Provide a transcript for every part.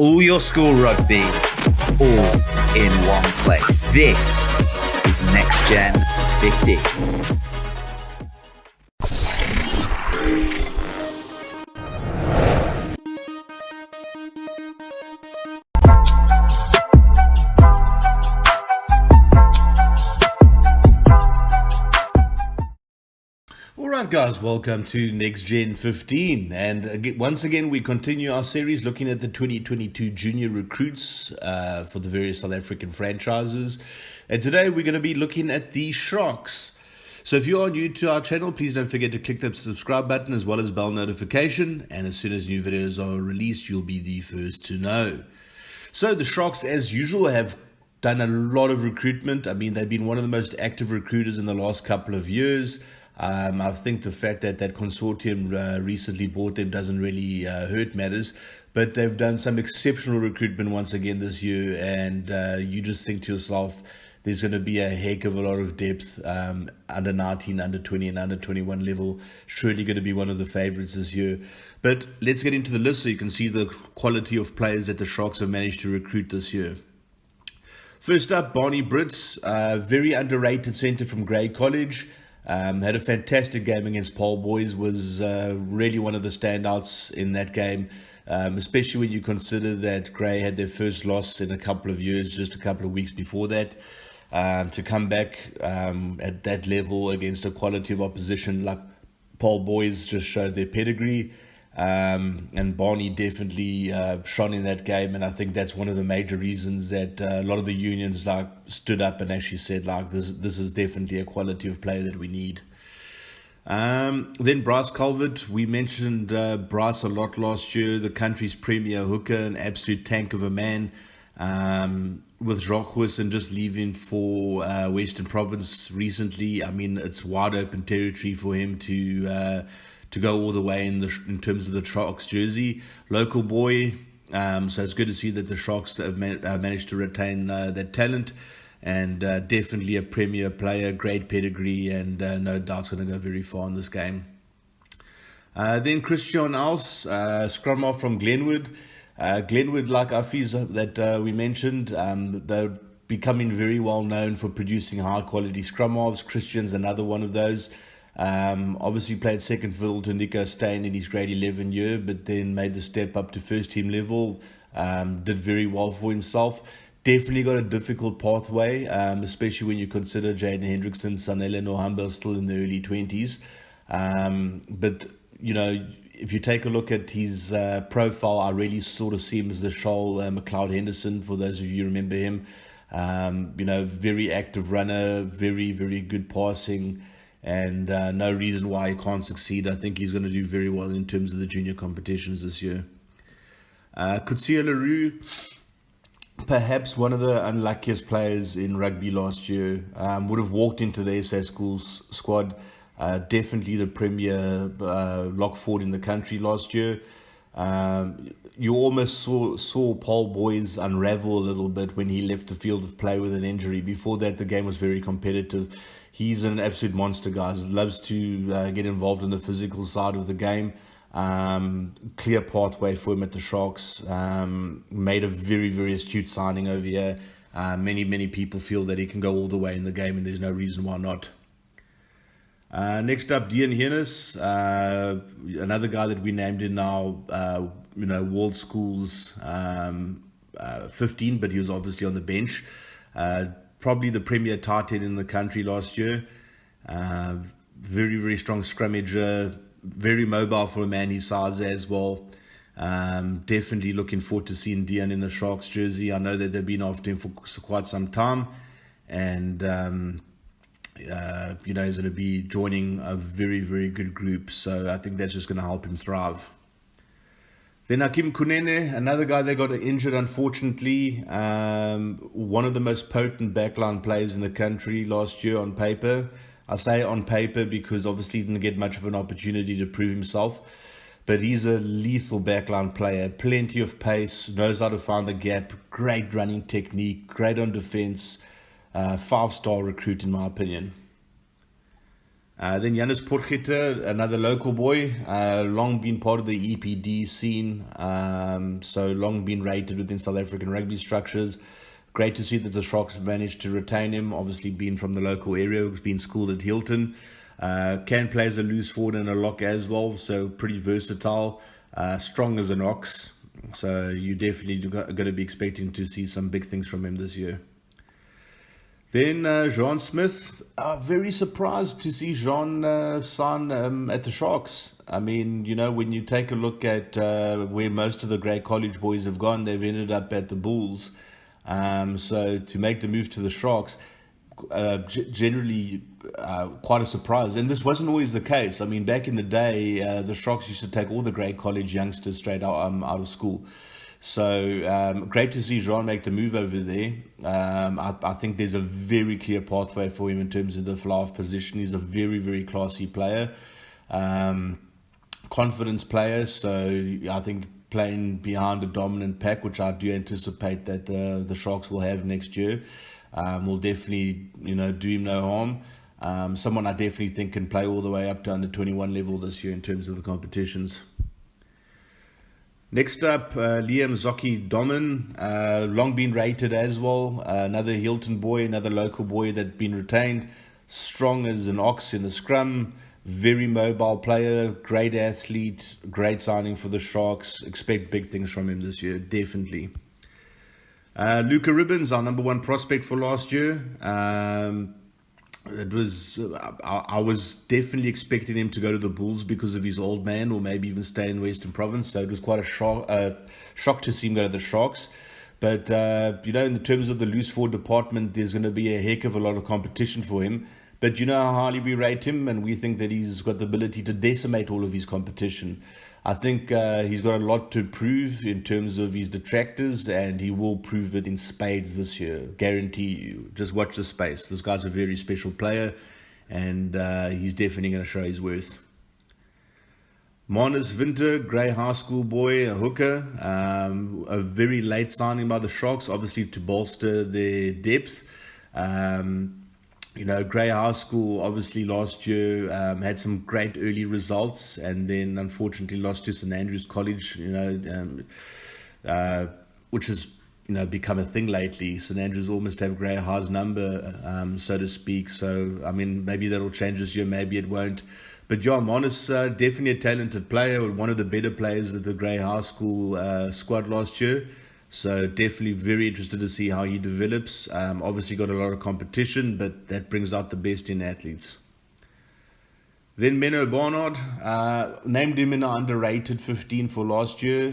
All your school rugby, all in one place. This is Next Gen 50. Alright guys, welcome to Next Gen 15, and once again we continue our series looking at the 2022 junior recruits for the various South African franchises, and today we're going to be looking at the Sharks. So if you are new to our channel, please don't forget to click the subscribe button as well as bell notification, and as soon as new videos are released you'll be the first to know. So the Sharks, as usual, have done a lot of recruitment. I mean, they've been one of the most active recruiters in the last couple of years. I think the fact that that consortium recently bought them doesn't really hurt matters, but they've done some exceptional recruitment once again this year, and you just think to yourself, there's going to be a heck of a lot of depth under 19, under 20 and under 21 level. Surely going to be one of the favourites this year. But let's get into the list so you can see the quality of players that the Sharks have managed to recruit this year. First up, Barney Brits, very underrated centre from Grey College. Had a fantastic game against Paul Boys, was really one of the standouts in that game, especially when you consider that Grey had their first loss in a couple of years, just a couple of weeks before that. To come back at that level against a quality of opposition like Paul Boys just showed their pedigree. And Barney definitely shone in that game, and I think that's one of the major reasons that a lot of the unions stood up and actually said this is definitely a quality of player that we need. Then Bryce Culvert, we mentioned Bryce a lot last year, the country's premier hooker, an absolute tank of a man. With Jacques and just leaving for Western Province recently, I mean, it's wide open territory for him to go all the way in terms of the Sharks jersey. Local boy, so it's good to see that the Sharks have managed to retain that talent, and definitely a premier player, great pedigree, and no doubt going to go very far in this game. Then Christian Els, scrum half from Glenwood. Glenwood, like Affies that we mentioned, they're becoming very well known for producing high quality scrum halves. Christian's another one of those. Obviously played second fiddle to Nico Steyn in his grade 11 year, but then made the step up to first team level, did very well for himself. Definitely got a difficult pathway, especially when you consider Jaden Hendrickson, Sanele Nohamba still in the early 20s. But, you know, if you take a look at his profile, I really sort of see him as the Charles McLeod Henderson, for those of you who remember him. You know, very active runner, very, very good passing, and no reason why he can't succeed. I think he's going to do very well in terms of the junior competitions this year. Kutsia Leroux, perhaps one of the unluckiest players in rugby last year, would have walked into the SA Schools squad. Definitely the premier lock forward in the country last year. You almost saw Paul Boys unravel a little bit when he left the field of play with an injury. Before that, the game was very competitive. He's an absolute monster, guys. Loves to get involved in the physical side of the game. Clear pathway for him at the Sharks. Made a very, very astute signing over here. Many people feel that he can go all the way in the game, and there's no reason why not. Next up, Dean Hennis, another guy that we named in our World Schools 15, but he was obviously on the bench. Probably the premier tight end in the country last year. Very, very strong scrummager, very mobile for a man his size as well. Definitely looking forward to seeing Dean in the Sharks jersey. I know that they've been after him for quite some time, and he's going to be joining a very, very good group. So I think that's just going to help him thrive. Then Hakim Kunene, another guy that got injured, unfortunately. One of the most potent backline players in the country last year on paper. I say on paper because obviously he didn't get much of an opportunity to prove himself. But he's a lethal backline player. Plenty of pace, knows how to find the gap, great running technique, great on defense. 5-star recruit in my opinion. Then Janus Porchita, another local boy, long been part of the EPD scene, so long been rated within South African rugby structures. Great to see that the Sharks managed to retain him, obviously being from the local area, been schooled at Hilton. Can play as a loose forward and a lock as well, so pretty versatile, strong as an ox. So you're definitely going to be expecting to see some big things from him this year. Then Jean Smith, very surprised to see Jean sign at the Sharks. I mean, you know, when you take a look at where most of the great college boys have gone, they've ended up at the Bulls. So to make the move to the Sharks, generally quite a surprise. And this wasn't always the case. I mean, back in the day, the Sharks used to take all the great college youngsters straight out of school. So great to see Jean make the move over there. I think there's a very clear pathway for him in terms of the fly-off position. He's a very, very classy player, confidence player. So I think playing behind a dominant pack, which I do anticipate that the Sharks will have next year, will definitely do him no harm. Someone I definitely think can play all the way up to under 21 level this year in terms of the competitions. Next up, Liam Zocchi Domin, long been rated as well. Another Hilton boy, another local boy that's been retained. Strong as an ox in the scrum. Very mobile player, great athlete, great signing for the Sharks. Expect big things from him this year, definitely. Luca Ribbons, our number one prospect for last year. I was definitely expecting him to go to the Bulls because of his old man, or maybe even stay in Western Province. So it was quite a shock to see him go to the Sharks. But in the terms of the loose forward department, there's going to be a heck of a lot of competition for him. But you know how highly we rate him, and we think that he's got the ability to decimate all of his competition. I think he's got a lot to prove in terms of his detractors, and he will prove it in spades this year. Guarantee you. Just watch the space. This guy's a very special player, and he's definitely going to show his worth. Marnus Winter, Grey High School boy, a hooker. A very late signing by the Sharks, obviously to bolster their depth. Grey High School obviously last year had some great early results, and then unfortunately lost to St Andrews College, which has become a thing lately. St Andrews almost have Grey High's number, so to speak. So I mean, maybe that'll change this year, maybe it won't. But yeah, Marnus, definitely a talented player, one of the better players of the Grey High School squad last year. So definitely very interested to see how he develops. Obviously got a lot of competition, but that brings out the best in athletes. Then Menno Barnard, named him in an underrated 15 for last year.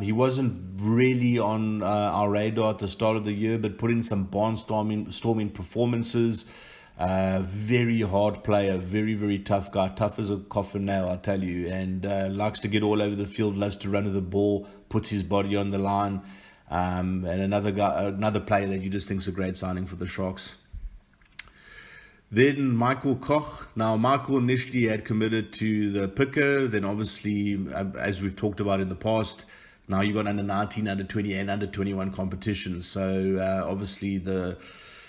He wasn't really on our radar at the start of the year, but put in some barnstorming performances. Very hard player, very, very tough guy, tough as a coffin nail, I tell you, and likes to get all over the field, loves to run to the ball, puts his body on the line. And another player that you just think is a great signing for the Sharks. Then Michael Koch. Now, Michael initially had committed to the Picker. Then obviously, as we've talked about in the past, now you've got under 19, under 20, and under 21 competitions. So obviously the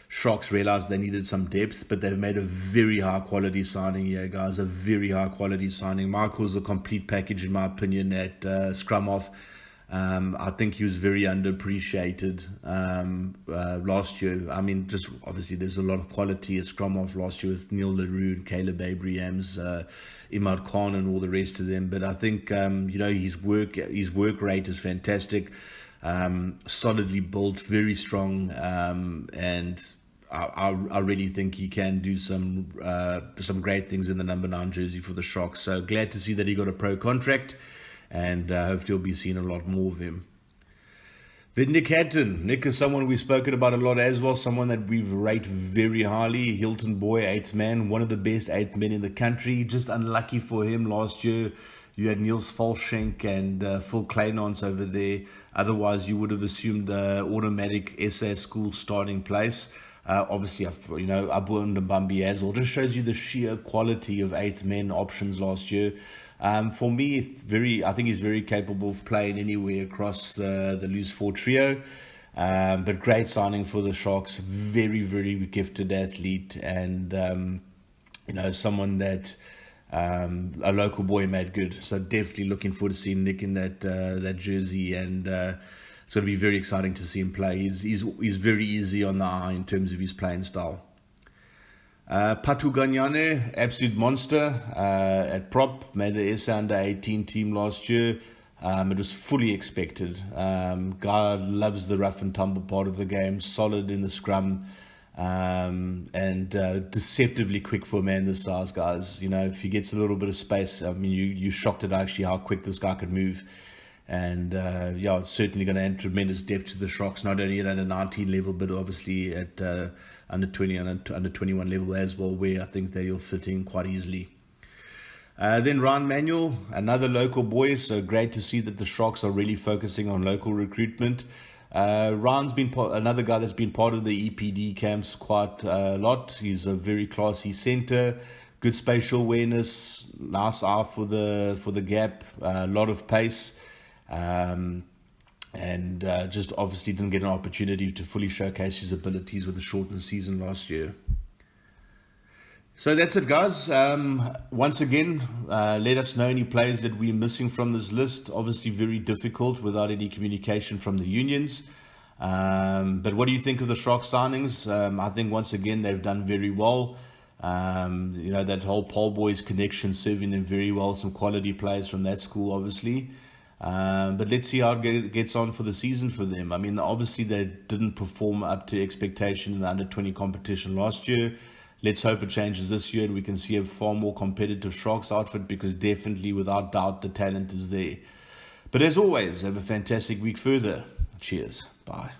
Sharks realized they needed some depth, but they've made a very high quality signing here, guys. A very high quality signing. Michael's a complete package, in my opinion, at scrum off. I think he was very underappreciated last year. I mean, just obviously there's a lot of quality at scrum off last year with Neil LaRue and Caleb Abrahams, Imad Khan and all the rest of them. But I think, his work rate is fantastic, solidly built, very strong, and I really think he can do some great things in the number 9 jersey for the Sharks. So glad to see that he got a pro contract, and hopefully we'll be seeing a lot more of him. Then Nick Hatton. Nick is someone we've spoken about a lot as well, someone that we've rated very highly. Hilton boy, 8th man, one of the best 8th men in the country. Just unlucky for him last year. You had Niels Volschenk and Phil Kleinons over there. Otherwise, you would have assumed automatic SA school starting place. Obviously, Abu Ndambambi as well. Just shows you the sheer quality of 8th men options last year. For me, I think he's very capable of playing anywhere across the loose forward trio. But great signing for the Sharks. Very, very gifted athlete. And, someone that a local boy made good. So definitely looking forward to seeing Nick in that jersey, and it's going to be very exciting to see him play. He's very easy on the eye in terms of his playing style. Patu Ganyane, absolute monster at prop, made the SA under 18 team last year. It was fully expected. Guy loves the rough and tumble part of the game, solid in the scrum, and deceptively quick for a man this size, guys. If he gets a little bit of space, you're shocked at actually how quick this guy could move. And it's certainly going to add tremendous depth to the Sharks, not only at under 19 level, but obviously at under 20 and under 21 level as well, where I think they'll fit in quite easily. Then Ryan Manuel, another local boy, so great to see that the Sharks are really focusing on local recruitment. Ryan's been another guy that's been part of the EPD camps quite a lot. He's a very classy centre, good spatial awareness, nice eye for the gap, a lot of pace. And just obviously didn't get an opportunity to fully showcase his abilities with the shortened season last year. So that's it, guys. Once again, let us know any players that we're missing from this list. Obviously very difficult without any communication from the unions. But what do you think of the Sharks signings? I think once again they've done very well. That whole Paul Boys connection serving them very well. Some quality players from that school, obviously. But let's see how it gets on for the season for them. Obviously they didn't perform up to expectation in the under-20 competition last year. Let's hope it changes this year and we can see a far more competitive Sharks outfit, because definitely, without doubt, the talent is there. But as always, have a fantastic week further. Cheers. Bye.